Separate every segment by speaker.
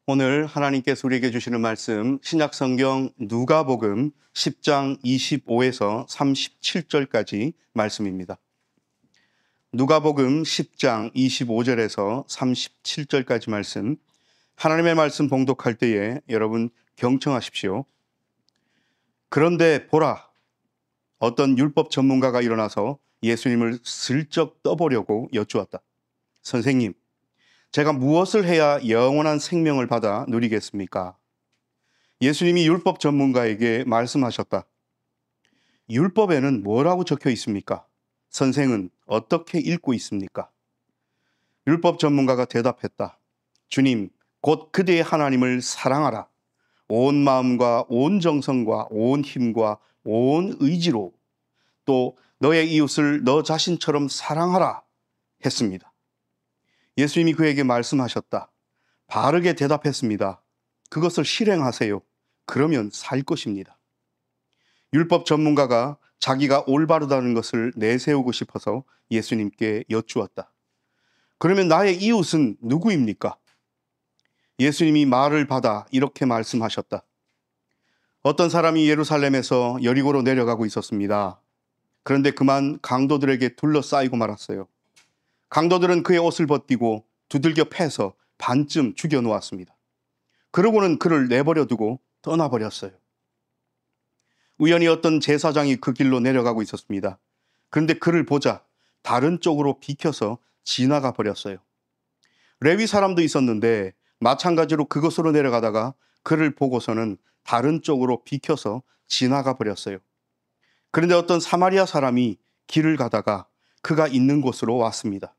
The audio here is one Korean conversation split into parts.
Speaker 1: 오늘 하나님께서 우리에게 주시는 말씀 신약성경 누가복음 10장 25에서 37절까지 말씀입니다. 누가복음 10장 25절에서 37절까지 말씀, 하나님의 말씀 봉독할 때에 여러분 경청하십시오. 그런데 보라, 어떤 율법 전문가가 일어나서 예수님을 슬쩍 떠보려고 여쭈었다. 선생님, 제가 무엇을 해야 영원한 생명을 받아 누리겠습니까? 예수님이 율법 전문가에게 말씀하셨다. 율법에는 뭐라고 적혀 있습니까? 선생은 어떻게 읽고 있습니까? 율법 전문가가 대답했다. 주님, 곧 그대의 하나님을 사랑하라. 온 마음과 온 정성과 온 힘과 온 의지로, 또 너의 이웃을 너 자신처럼 사랑하라 했습니다. 예수님이 그에게 말씀하셨다. 바르게 대답했습니다. 그것을 실행하세요. 그러면 살 것입니다. 율법 전문가가 자기가 올바르다는 것을 내세우고 싶어서 예수님께 여쭈었다. 그러면 나의 이웃은 누구입니까? 예수님이 말을 받아 이렇게 말씀하셨다. 어떤 사람이 예루살렘에서 여리고로 내려가고 있었습니다. 그런데 그만 강도들에게 둘러싸이고 말았어요. 강도들은 그의 옷을 벗기고 두들겨 패서 반쯤 죽여놓았습니다. 그러고는 그를 내버려 두고 떠나버렸어요. 우연히 어떤 제사장이 그 길로 내려가고 있었습니다. 그런데 그를 보자 다른 쪽으로 비켜서 지나가 버렸어요. 레위 사람도 있었는데 마찬가지로 그곳으로 내려가다가 그를 보고서는 다른 쪽으로 비켜서 지나가 버렸어요. 그런데 어떤 사마리아 사람이 길을 가다가 그가 있는 곳으로 왔습니다.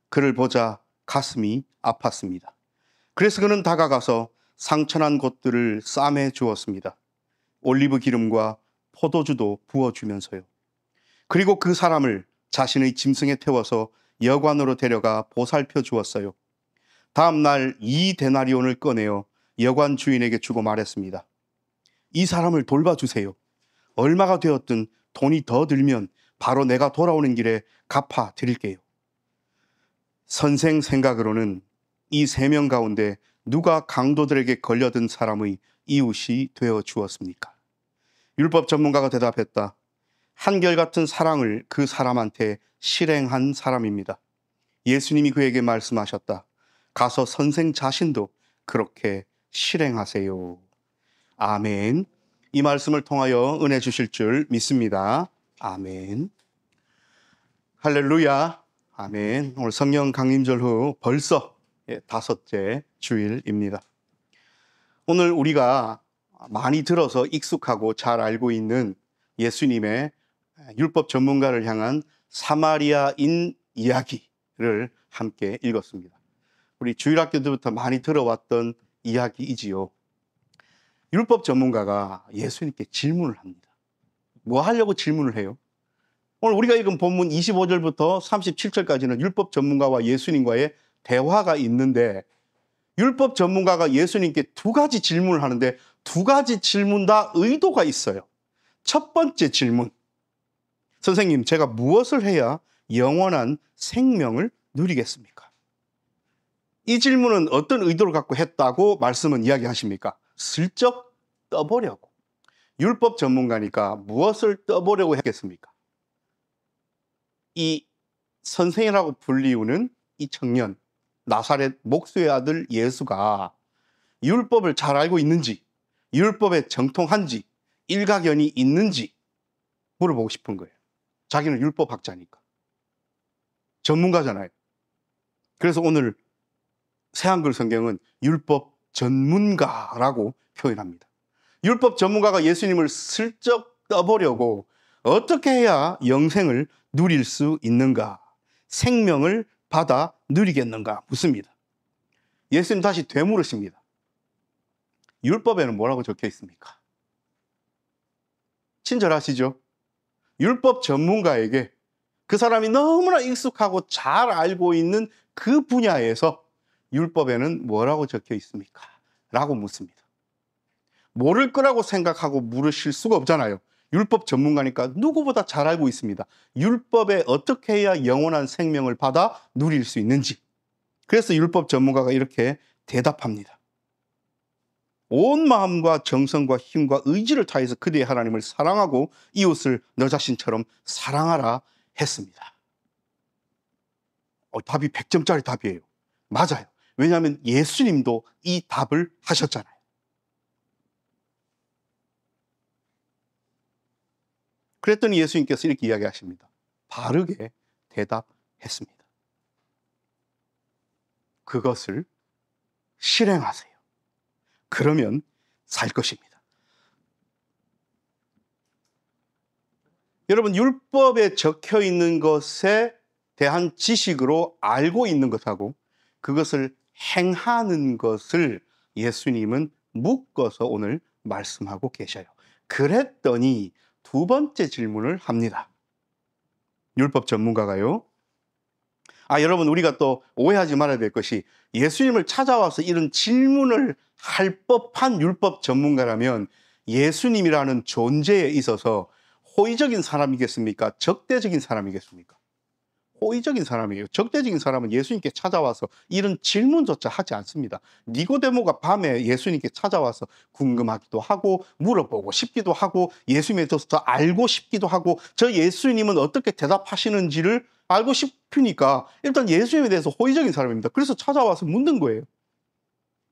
Speaker 1: 그를 보자 가슴이 아팠습니다. 그래서 그는 다가가서 상처난 곳들을 싸매 주었습니다. 올리브 기름과 포도주도 부어주면서요. 그리고 그 사람을 자신의 짐승에 태워서 여관으로 데려가 보살펴 주었어요. 다음 날 2데나리온을 꺼내어 여관 주인에게 주고 말했습니다. 이 사람을 돌봐주세요. 얼마가 되었든 돈이 더 들면 바로 내가 돌아오는 길에 갚아 드릴게요. 선생 생각으로는 이 3명 가운데 누가 강도들에게 걸려든 사람의 이웃이 되어 주었습니까? 율법 전문가가 대답했다. 한결같은 사랑을 그 사람한테 실행한 사람입니다. 예수님이 그에게 말씀하셨다. 가서 선생 자신도 그렇게 실행하세요. 아멘. 이 말씀을 통하여 은혜 주실 줄 믿습니다. 아멘. 할렐루야. 아멘. 오늘 성령 강림절 후 벌써 5째 주일입니다. 오늘 우리가 많이 들어서 익숙하고 잘 알고 있는 예수님의 율법 전문가를 향한 사마리아인 이야기를 함께 읽었습니다. 우리 주일학교 때부터 많이 들어왔던 이야기이지요. 율법 전문가가 예수님께 질문을 합니다. 뭐 하려고 질문을 해요? 오늘 우리가 읽은 본문 25절부터 37절까지는 율법 전문가와 예수님과의 대화가 있는데, 율법 전문가가 예수님께 2가지 질문을 하는데 2가지 질문 다 의도가 있어요. 첫 번째 질문. 선생님, 제가 무엇을 해야 영원한 생명을 누리겠습니까? 이 질문은 어떤 의도를 갖고 했다고 말씀은 이야기하십니까? 슬쩍 떠보려고. 율법 전문가니까 무엇을 떠보려고 했겠습니까? 이 선생이라고 불리우는 이 청년, 나사렛 목수의 아들 예수가 율법을 잘 알고 있는지, 율법에 정통한지, 일가견이 있는지 물어보고 싶은 거예요. 자기는 율법학자니까. 전문가잖아요. 그래서 오늘 새한글 성경은 율법 전문가라고 표현합니다. 율법 전문가가 예수님을 슬쩍 떠보려고 어떻게 해야 영생을 누릴 수 있는가, 생명을 받아 누리겠는가 묻습니다. 예수님 다시 되물으십니다. 율법에는 뭐라고 적혀 있습니까? 친절하시죠? 율법 전문가에게 그 사람이 너무나 익숙하고 잘 알고 있는 그 분야에서 율법에는 뭐라고 적혀 있습니까? 라고 묻습니다. 모를 거라고 생각하고 물으실 수가 없잖아요. 율법 전문가니까 누구보다 잘 알고 있습니다. 율법에 어떻게 해야 영원한 생명을 받아 누릴 수 있는지. 그래서 율법 전문가가 이렇게 대답합니다. 온 마음과 정성과 힘과 의지를 다해서 그대의 하나님을 사랑하고 이웃을 너 자신처럼 사랑하라 했습니다. 답이 100점짜리 답이에요. 맞아요. 왜냐하면 예수님도 이 답을 하셨잖아요. 그랬더니 예수님께서 이렇게 이야기하십니다. 바르게 대답했습니다. 그것을 실행하세요. 그러면 살 것입니다. 여러분, 율법에 적혀 있는 것에 대한 지식으로 알고 있는 것하고 그것을 행하는 것을 예수님은 묶어서 오늘 말씀하고 계셔요. 그랬더니 두 번째 질문을 합니다. 율법 전문가가요. 여러분, 우리가 또 오해하지 말아야 될 것이, 예수님을 찾아와서 이런 질문을 할 법한 율법 전문가라면 예수님이라는 존재에 있어서 호의적인 사람이겠습니까? 적대적인 사람이겠습니까? 호의적인 사람이에요. 적대적인 사람은 예수님께 찾아와서 이런 질문조차 하지 않습니다. 니고데모가 밤에 예수님께 찾아와서 궁금하기도 하고 물어보고 싶기도 하고 예수님에 대해서 더 알고 싶기도 하고 저 예수님은 어떻게 대답하시는지를 알고 싶으니까 일단 예수님에 대해서 호의적인 사람입니다. 그래서 찾아와서 묻는 거예요.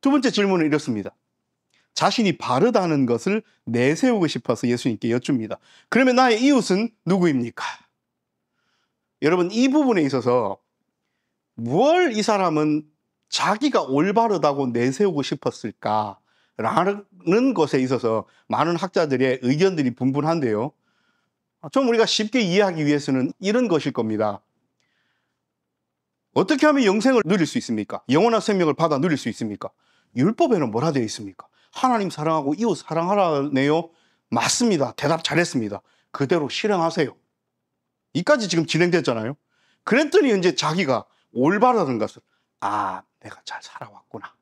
Speaker 1: 두 번째 질문은 이렇습니다. 자신이 바르다는 것을 내세우고 싶어서 예수님께 여쭙니다. 그러면 나의 이웃은 누구입니까? 여러분, 이 부분에 있어서 뭘 이 사람은 자기가 올바르다고 내세우고 싶었을까라는 것에 있어서 많은 학자들의 의견들이 분분한데요. 좀 우리가 쉽게 이해하기 위해서는 이런 것일 겁니다. 어떻게 하면 영생을 누릴 수 있습니까? 영원한 생명을 받아 누릴 수 있습니까? 율법에는 뭐라 되어 있습니까? 하나님 사랑하고 이웃 사랑하라네요. 맞습니다. 대답 잘했습니다. 그대로 실행하세요. 이까지 지금 진행됐잖아요. 그랬더니 이제 자기가 올바르다는 것을, 내가 잘 살아왔구나.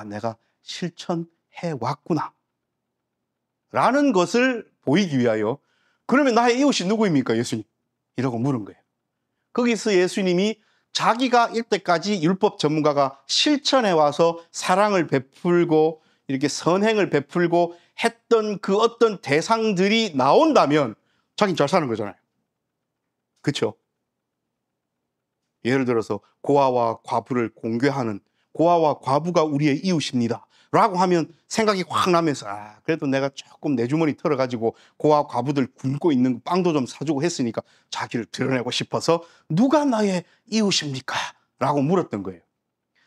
Speaker 1: 내가 실천해 왔구나. 라는 것을 보이기 위하여, 그러면 나의 이웃이 누구입니까, 예수님? 이라고 물은 거예요. 거기서 예수님이 자기가 이때까지 율법 전문가가 실천해 와서 사랑을 베풀고 이렇게 선행을 베풀고 했던 그 어떤 대상들이 나온다면 자기는 잘 사는 거잖아요. 그렇죠? 예를 들어서 고아와 과부를 공경하는, 고아와 과부가 우리의 이웃입니다 라고 하면 생각이 확 나면서 그래도 내가 조금 내 주머니 털어가지고 고아 과부들 굶고 있는 빵도 좀 사주고 했으니까 자기를 드러내고 싶어서 누가 나의 이웃입니까? 라고 물었던 거예요.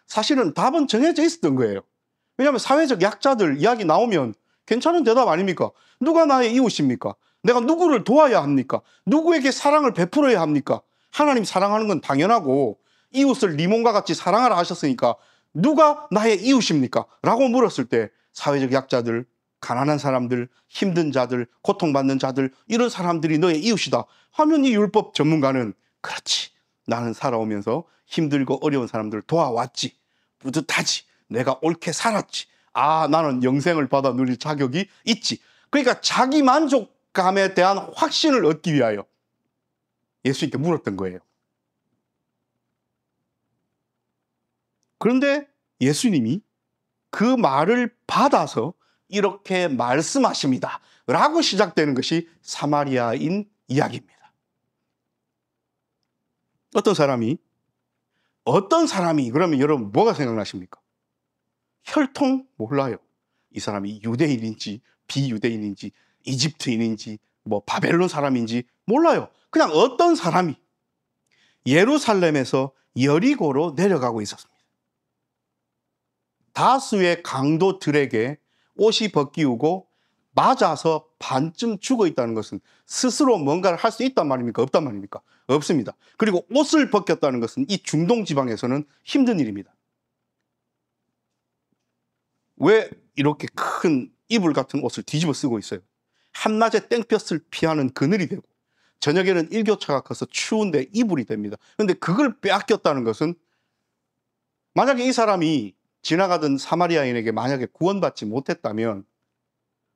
Speaker 1: 사실은 답은 정해져 있었던 거예요. 왜냐하면 사회적 약자들 이야기 나오면 괜찮은 대답 아닙니까? 누가 나의 이웃입니까? 내가 누구를 도와야 합니까? 누구에게 사랑을 베풀어야 합니까? 하나님 사랑하는 건 당연하고 이웃을 네 몸과 같이 사랑하라 하셨으니까 누가 나의 이웃입니까? 라고 물었을 때 사회적 약자들, 가난한 사람들, 힘든 자들, 고통받는 자들, 이런 사람들이 너의 이웃이다 하면 이 율법 전문가는 그렇지, 나는 살아오면서 힘들고 어려운 사람들을 도와왔지, 뿌듯하지, 내가 옳게 살았지, 나는 영생을 받아 누릴 자격이 있지. 그러니까 자기 만족감에 대한 확신을 얻기 위하여 예수님께 물었던 거예요. 그런데 예수님이 그 말을 받아서 이렇게 말씀하십니다 라고 시작되는 것이 사마리아인 이야기입니다. 어떤 사람이 그러면 여러분 뭐가 생각나십니까? 혈통 몰라요. 이 사람이 유대인인지 비유대인인지 이집트인인지 바벨론 사람인지 몰라요. 그냥 어떤 사람이 예루살렘에서 여리고로 내려가고 있었습니다. 다수의 강도들에게 옷이 벗기우고 맞아서 반쯤 죽어 있다는 것은 스스로 뭔가를 할 수 있단 말입니까? 없단 말입니까? 없습니다. 그리고 옷을 벗겼다는 것은 이 중동 지방에서는 힘든 일입니다. 왜 이렇게 큰 이불 같은 옷을 뒤집어 쓰고 있어요? 한낮에 땡볕을 피하는 그늘이 되고 저녁에는 일교차가 커서 추운데 이불이 됩니다. 그런데 그걸 빼앗겼다는 것은, 만약에 이 사람이 지나가던 사마리아인에게 만약에 구원받지 못했다면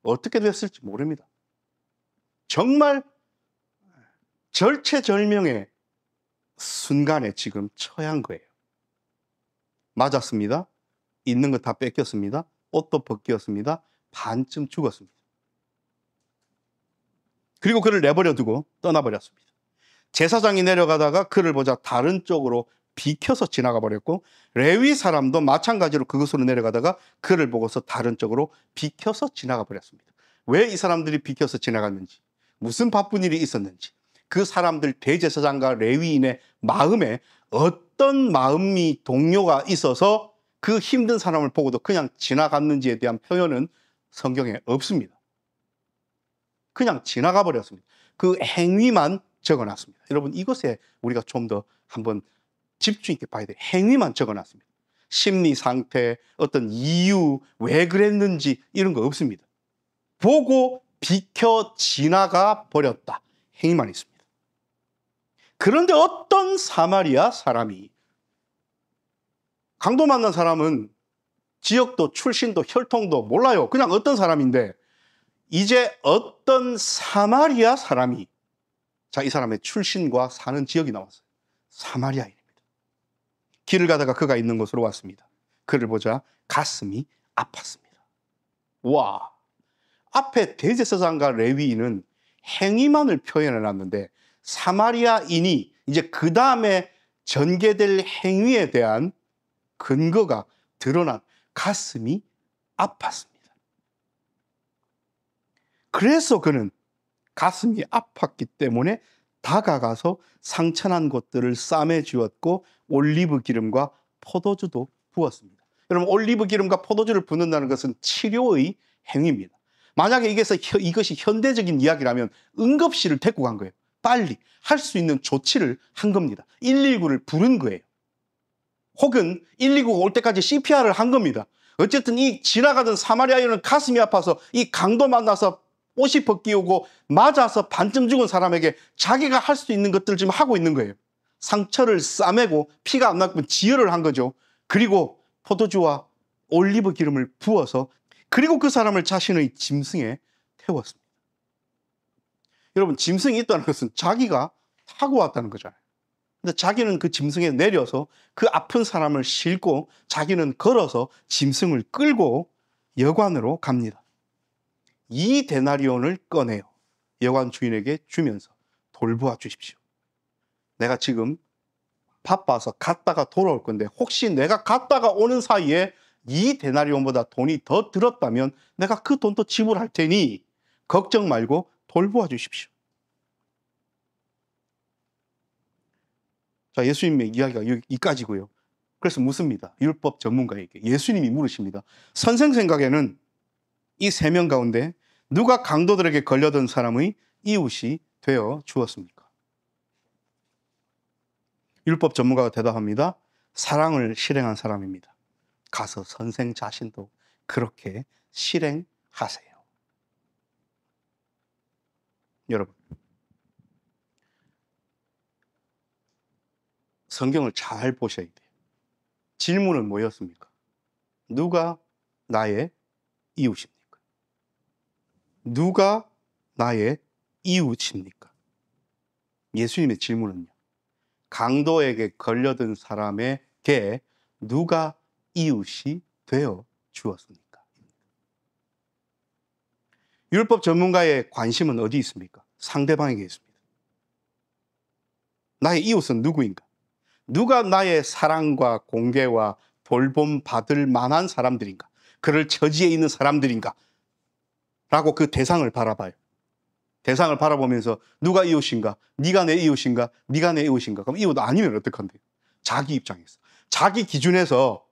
Speaker 1: 어떻게 됐을지 모릅니다. 정말 절체절명의 순간에 지금 처한 거예요. 맞았습니다. 있는 거 다 뺏겼습니다. 옷도 벗겼습니다. 반쯤 죽었습니다. 그리고 그를 내버려 두고 떠나버렸습니다. 제사장이 내려가다가 그를 보자 다른 쪽으로 비켜서 지나가 버렸고, 레위 사람도 마찬가지로 그것으로 내려가다가 그를 보고서 다른 쪽으로 비켜서 지나가 버렸습니다. 왜 이 사람들이 비켜서 지나갔는지, 무슨 바쁜 일이 있었는지, 그 사람들 대제사장과 레위인의 마음에 어떤 마음이 동요가 있어서 그 힘든 사람을 보고도 그냥 지나갔는지에 대한 표현은 성경에 없습니다. 그냥 지나가 버렸습니다. 그 행위만 적어놨습니다. 여러분, 이것에 우리가 좀 더 한번 집중 있게 봐야 돼요. 행위만 적어놨습니다. 심리 상태, 어떤 이유, 왜 그랬는지 이런 거 없습니다. 보고 비켜 지나가 버렸다. 행위만 있습니다. 그런데 어떤 사마리아 사람이, 강도 만난 사람은 지역도 출신도 혈통도 몰라요. 그냥 어떤 사람인데, 이제 어떤 사마리아 사람이, 자, 이 사람의 출신과 사는 지역이 나왔어요. 사마리아인입니다. 길을 가다가 그가 있는 곳으로 왔습니다. 그를 보자 가슴이 아팠습니다. 와, 앞에 대제사장과 레위인은 행위만을 표현해 놨는데, 사마리아인이 이제 그 다음에 전개될 행위에 대한 근거가 드러난, 가슴이 아팠습니다. 그래서 그는 가슴이 아팠기 때문에 다가가서 상처난 곳들을 쌈에 쥐었고 올리브 기름과 포도주도 부었습니다. 여러분, 올리브 기름과 포도주를 붓는다는 것은 치료의 행위입니다. 만약에 이것이 현대적인 이야기라면 응급실을 데리고 간 거예요. 빨리 할 수 있는 조치를 한 겁니다. 119를 부른 거예요. 혹은 119가 올 때까지 CPR을 한 겁니다. 어쨌든 이 지나가던 사마리아인은 가슴이 아파서 이 강도 만나서 옷이 벗기우고 맞아서 반쯤 죽은 사람에게 자기가 할 수 있는 것들을 지금 하고 있는 거예요. 상처를 싸매고 피가 안 나면 지혈을 한 거죠. 그리고 포도주와 올리브 기름을 부어서, 그리고 그 사람을 자신의 짐승에 태웠습니다. 여러분, 짐승이 있다는 것은 자기가 타고 왔다는 거잖아요. 근데 자기는 그 짐승에 내려서 그 아픈 사람을 싣고 자기는 걸어서 짐승을 끌고 여관으로 갑니다. 이 데나리온을 꺼내요. 여관 주인에게 주면서 돌보아 주십시오. 내가 지금 바빠서 갔다가 돌아올 건데, 혹시 내가 갔다가 오는 사이에 이 데나리온보다 돈이 더 들었다면 내가 그 돈도 지불할 테니 걱정 말고 돌보아 주십시오. 자, 예수님의 이야기가 여기까지고요. 그래서 묻습니다. 율법 전문가에게 예수님이 물으십니다. 선생 생각에는 이 세 명 가운데 누가 강도들에게 걸려든 사람의 이웃이 되어 주었습니까? 율법 전문가가 대답합니다. 사랑을 실행한 사람입니다. 가서 선생 자신도 그렇게 실행하세요. 여러분, 성경을 잘 보셔야 돼요. 질문은 뭐였습니까? 누가 나의 이웃입니까? 누가 나의 이웃입니까? 예수님의 질문은요, 강도에게 걸려든 사람에게 누가 이웃이 되어 주었습니까? 율법 전문가의 관심은 어디 있습니까? 상대방에게 있습니다. 나의 이웃은 누구인가? 누가 나의 사랑과 공개와 돌봄 받을 만한 사람들인가? 그럴 처지에 있는 사람들인가? 라고 그 대상을 바라봐요. 대상을 바라보면서 누가 이웃인가? 네가 내 이웃인가? 네가 내 이웃인가? 그럼 이웃 아니면 어떡한데요? 자기 입장에서, 자기 기준에서.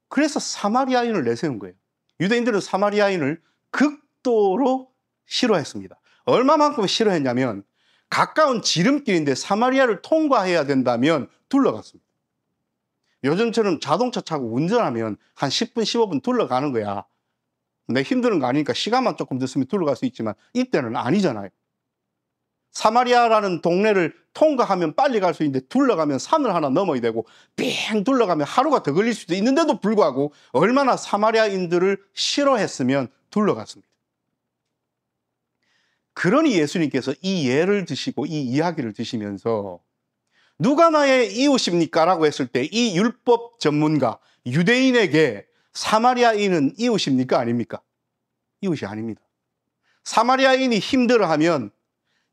Speaker 1: 그래서 사마리아인을 내세운 거예요. 유대인들은 사마리아인을 극도로 싫어했습니다. 얼마만큼 싫어했냐면, 가까운 지름길인데 사마리아를 통과해야 된다면 둘러갔습니다. 요즘처럼 자동차 타고 운전하면 한 10분, 15분 둘러가는 거야. 내 힘드는 거 아니니까 시간만 조금 늦으면 둘러갈 수 있지만 이때는 아니잖아요. 사마리아라는 동네를 통과하면 빨리 갈 수 있는데 둘러가면 산을 하나 넘어야 되고 빙 둘러가면 하루가 더 걸릴 수도 있는데도 불구하고 얼마나 사마리아인들을 싫어했으면 둘러갔습니다. 그러니 예수님께서 이 예를 드시고 이 이야기를 드시면서 누가 나의 이웃입니까? 라고 했을 때 이 율법 전문가, 유대인에게 사마리아인은 이웃입니까? 아닙니까? 이웃이 아닙니다. 사마리아인이 힘들어하면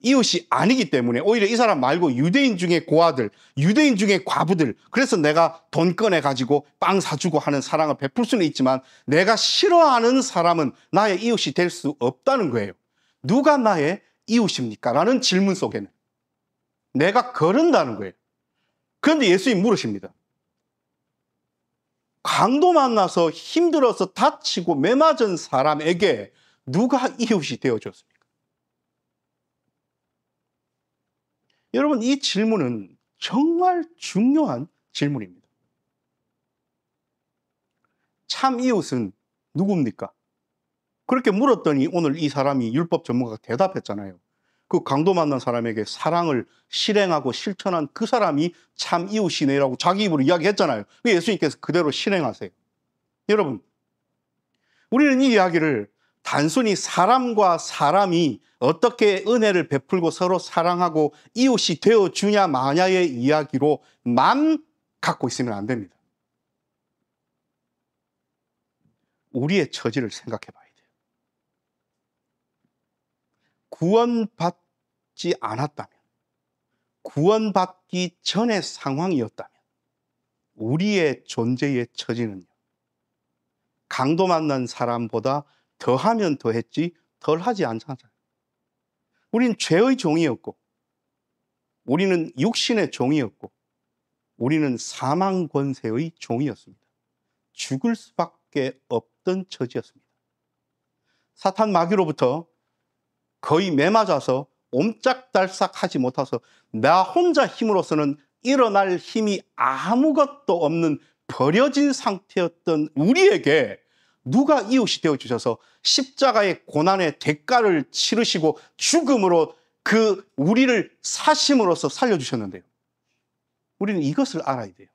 Speaker 1: 이웃이 아니기 때문에 오히려 이 사람 말고 유대인 중에 고아들, 유대인 중에 과부들, 그래서 내가 돈 꺼내가지고 빵 사주고 하는 사랑을 베풀 수는 있지만 내가 싫어하는 사람은 나의 이웃이 될 수 없다는 거예요. 누가 나의 이웃입니까? 라는 질문 속에는 내가 거른다는 거예요. 그런데 예수님이 물으십니다. 강도 만나서 힘들어서 다치고 매맞은 사람에게 누가 이웃이 되어줬습니까? 여러분, 이 질문은 정말 중요한 질문입니다. 참 이웃은 누굽니까? 그렇게 물었더니 오늘 이 사람이 율법 전문가가 대답했잖아요. 그 강도 만난 사람에게 사랑을 실행하고 실천한 그 사람이 참 이웃이네라고 자기 입으로 이야기했잖아요. 예수님께서 그대로 실행하세요. 여러분, 우리는 이 이야기를 단순히 사람과 사람이 어떻게 은혜를 베풀고 서로 사랑하고 이웃이 되어주냐 마냐의 이야기로만 갖고 있으면 안 됩니다. 우리의 처지를 생각해 봐야 돼요. 구원받지 않았다면, 구원받기 전의 상황이었다면 우리의 존재의 처지는요, 강도 만난 사람보다 더하면 더했지 덜하지 않잖아요. 우리는 죄의 종이었고, 우리는 육신의 종이었고, 우리는 사망 권세의 종이었습니다. 죽을 수밖에 없던 처지였습니다. 사탄 마귀로부터 거의 매맞아서 옴짝달싹하지 못해서 나 혼자 힘으로서는 일어날 힘이 아무것도 없는 버려진 상태였던 우리에게 누가 이웃이 되어주셔서 십자가의 고난의 대가를 치르시고 죽음으로 그 우리를 사심으로써 살려주셨는데요. 우리는 이것을 알아야 돼요.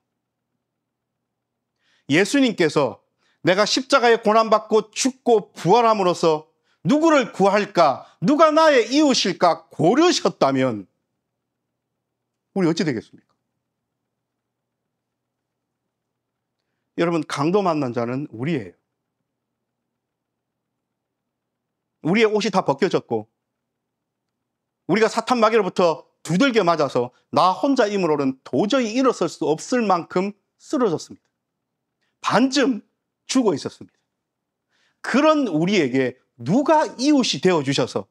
Speaker 1: 예수님께서 내가 십자가의 고난받고 죽고 부활함으로써 누구를 구할까? 누가 나의 이웃일까? 고르셨다면 우리 어찌 되겠습니까? 여러분, 강도 만난 자는 우리예요. 우리의 옷이 다 벗겨졌고 우리가 사탄 마귀로부터 두들겨 맞아서 나 혼자이므로는 도저히 일어설 수 없을 만큼 쓰러졌습니다. 반쯤 죽어 있었습니다. 그런 우리에게 누가 이웃이 되어주셔서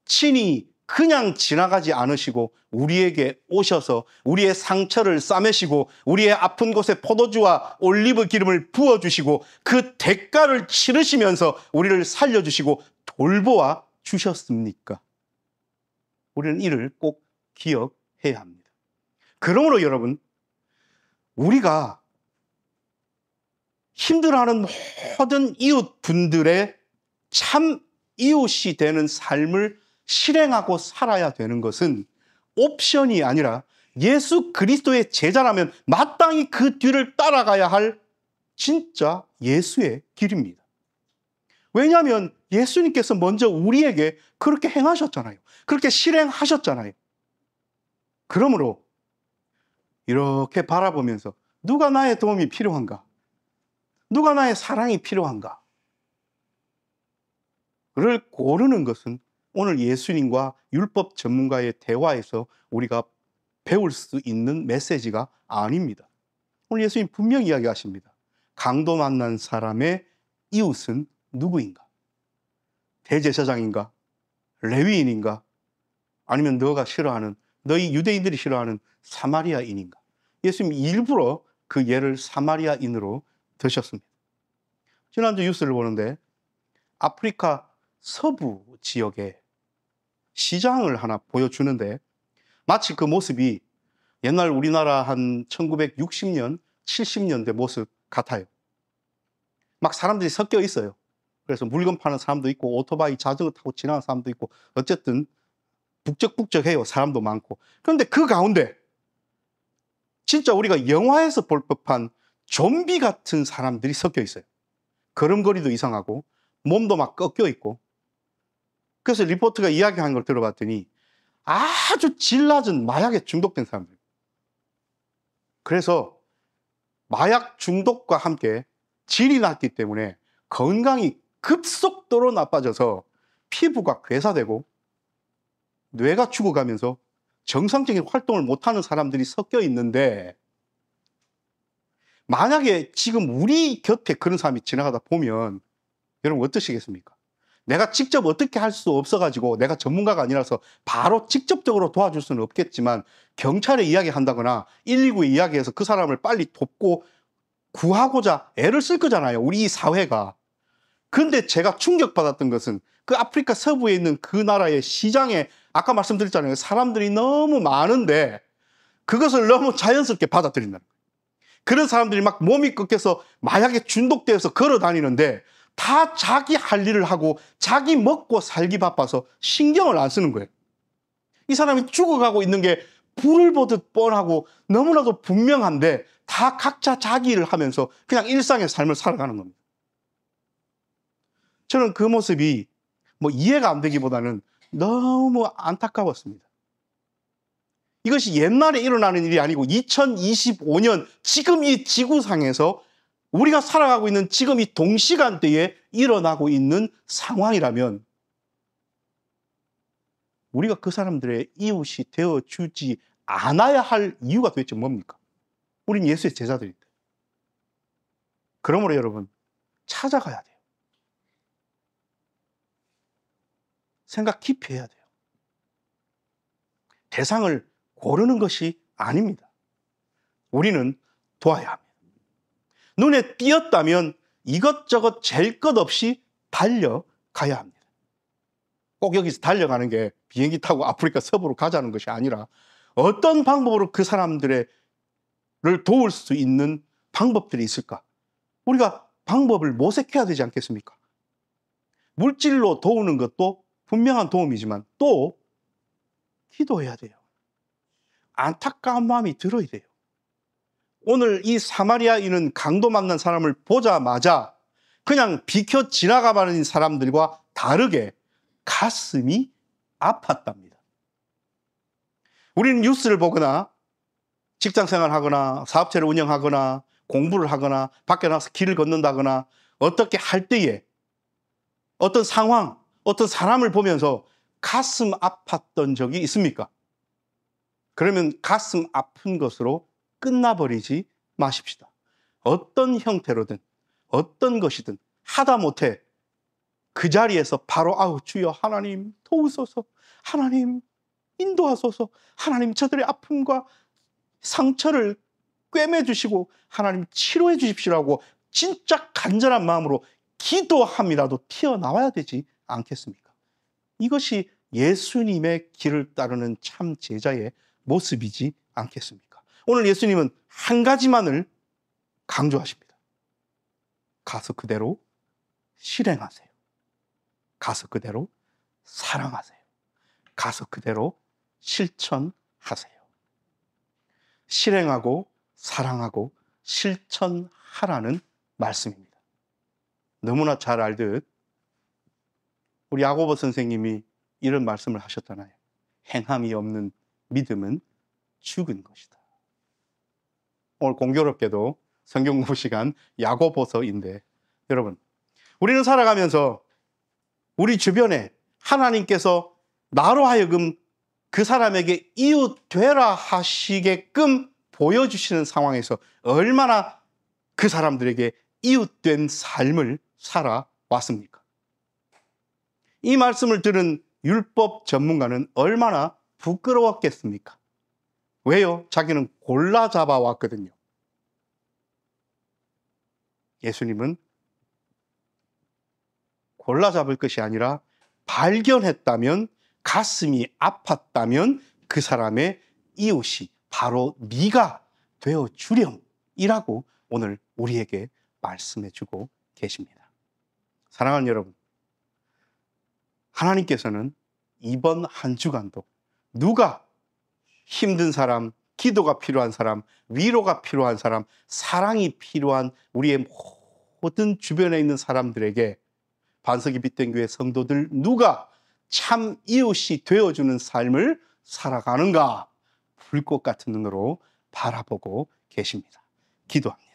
Speaker 1: 친히 그냥 지나가지 않으시고 우리에게 오셔서 우리의 상처를 싸매시고 우리의 아픈 곳에 포도주와 올리브 기름을 부어주시고 그 대가를 치르시면서 우리를 살려주시고 돌보아 주셨습니까? 우리는 이를 꼭 기억해야 합니다. 그러므로 여러분, 우리가 힘들어하는 모든 이웃분들의 참 이웃이 되는 삶을 실행하고 살아야 되는 것은 옵션이 아니라 예수 그리스도의 제자라면 마땅히 그 뒤를 따라가야 할 진짜 예수의 길입니다. 왜냐하면 예수님께서 먼저 우리에게 그렇게 행하셨잖아요. 그렇게 실행하셨잖아요. 그러므로 이렇게 바라보면서 누가 나의 도움이 필요한가? 누가 나의 사랑이 필요한가? 를 고르는 것은 오늘 예수님과 율법 전문가의 대화에서 우리가 배울 수 있는 메시지가 아닙니다. 오늘 예수님 분명히 이야기하십니다. 강도 만난 사람의 이웃은 누구인가? 대제사장인가? 레위인인가? 아니면 너가 싫어하는, 너희 유대인들이 싫어하는 사마리아인인가? 예수님이 일부러 그 예를 사마리아인으로 드셨습니다. 지난주 뉴스를 보는데 아프리카 서부 지역에 시장을 하나 보여주는데 마치 그 모습이 옛날 우리나라 한 1960년, 70년대 모습 같아요. 막 사람들이 섞여 있어요. 그래서 물건 파는 사람도 있고 오토바이, 자전거 타고 지나가는 사람도 있고 어쨌든 북적북적해요. 사람도 많고. 그런데 그 가운데 진짜 우리가 영화에서 볼 법한 좀비 같은 사람들이 섞여 있어요. 걸음걸이도 이상하고 몸도 막 꺾여 있고. 그래서 리포트가 이야기하는 걸 들어봤더니 아주 질 낮은 마약에 중독된 사람들. 그래서 마약 중독과 함께 질이 낮기 때문에 건강이 급속도로 나빠져서 피부가 괴사되고 뇌가 죽어가면서 정상적인 활동을 못하는 사람들이 섞여 있는데, 만약에 지금 우리 곁에 그런 사람이 지나가다 보면 여러분 어떠시겠습니까? 내가 직접 어떻게 할 수 없어가지고 내가 전문가가 아니라서 바로 직접적으로 도와줄 수는 없겠지만 경찰에 이야기한다거나 119에 이야기해서 그 사람을 빨리 돕고 구하고자 애를 쓸 거잖아요, 우리 이 사회가. 근데 제가 충격받았던 것은 그 아프리카 서부에 있는 그 나라의 시장에 아까 말씀드렸잖아요. 사람들이 너무 많은데 그것을 너무 자연스럽게 받아들인다는 거예요. 그런 사람들이 막 몸이 꺾여서 마약에 중독되어서 걸어 다니는데 다 자기 할 일을 하고 자기 먹고 살기 바빠서 신경을 안 쓰는 거예요. 이 사람이 죽어가고 있는 게 불을 보듯 뻔하고 너무나도 분명한데 다 각자 자기 일을 하면서 그냥 일상의 삶을 살아가는 겁니다. 저는 그 모습이 뭐 이해가 안 되기보다는 너무 안타까웠습니다. 이것이 옛날에 일어나는 일이 아니고 2025년 지금 이 지구상에서 우리가 살아가고 있는 지금 이 동시간대에 일어나고 있는 상황이라면 우리가 그 사람들의 이웃이 되어주지 않아야 할 이유가 도대체 뭡니까? 우린 예수의 제자들인데. 그러므로 여러분, 찾아가야 돼요. 생각 깊이 해야 돼요. 대상을 고르는 것이 아닙니다. 우리는 도와야 합니다. 눈에 띄었다면 이것저것 잴 것 없이 달려가야 합니다. 꼭 여기서 달려가는 게 비행기 타고 아프리카 서부로 가자는 것이 아니라 어떤 방법으로 그 사람들을 도울 수 있는 방법들이 있을까? 우리가 방법을 모색해야 되지 않겠습니까? 물질로 도우는 것도 분명한 도움이지만 또 기도해야 돼요. 안타까운 마음이 들어야 돼요. 오늘 이 사마리아인은 강도 만난 사람을 보자마자 그냥 비켜 지나가버린 사람들과 다르게 가슴이 아팠답니다. 우리는 뉴스를 보거나 직장생활을 하거나 사업체를 운영하거나 공부를 하거나 밖에 나가서 길을 걷는다거나 어떻게 할 때에 어떤 상황, 어떤 사람을 보면서 가슴 아팠던 적이 있습니까? 그러면 가슴 아픈 것으로 끝나버리지 마십시다. 어떤 형태로든 어떤 것이든 하다못해 그 자리에서 바로 아우 주여 하나님 도우소서, 하나님 인도하소서, 하나님 저들의 아픔과 상처를 꿰매주시고 하나님 치료해 주십시오라고 진짜 간절한 마음으로 기도함이라도 튀어나와야 되지 않겠습니까? 이것이 예수님의 길을 따르는 참 제자의 모습이지 않겠습니까? 오늘 예수님은 한 가지만을 강조하십니다. 가서 그대로 실행하세요. 가서 그대로 사랑하세요. 가서 그대로 실천하세요. 실행하고 사랑하고 실천하라는 말씀입니다. 너무나 잘 알듯 우리 야고보 선생님이 이런 말씀을 하셨잖아요. 행함이 없는 믿음은 죽은 것이다. 오늘 공교롭게도 성경 공부 시간 야고보서인데 여러분, 우리는 살아가면서 우리 주변에 하나님께서 나로 하여금 그 사람에게 이웃 되라 하시게끔 보여주시는 상황에서 얼마나 그 사람들에게 이웃된 삶을 살아왔습니까? 이 말씀을 들은 율법 전문가는 얼마나 부끄러웠겠습니까? 왜요? 자기는 골라 잡아왔거든요. 예수님은 골라 잡을 것이 아니라 발견했다면, 가슴이 아팠다면 그 사람의 이웃이 바로 네가 되어 주렴이라고 오늘 우리에게 말씀해 주고 계십니다. 사랑하는 여러분, 하나님께서는 이번 한 주간도 누가 힘든 사람, 기도가 필요한 사람, 위로가 필요한 사람, 사랑이 필요한 우리의 모든 주변에 있는 사람들에게 반석이 빛된 교회 성도들 누가 참 이웃이 되어주는 삶을 살아가는가 불꽃 같은 눈으로 바라보고 계십니다. 기도합니다.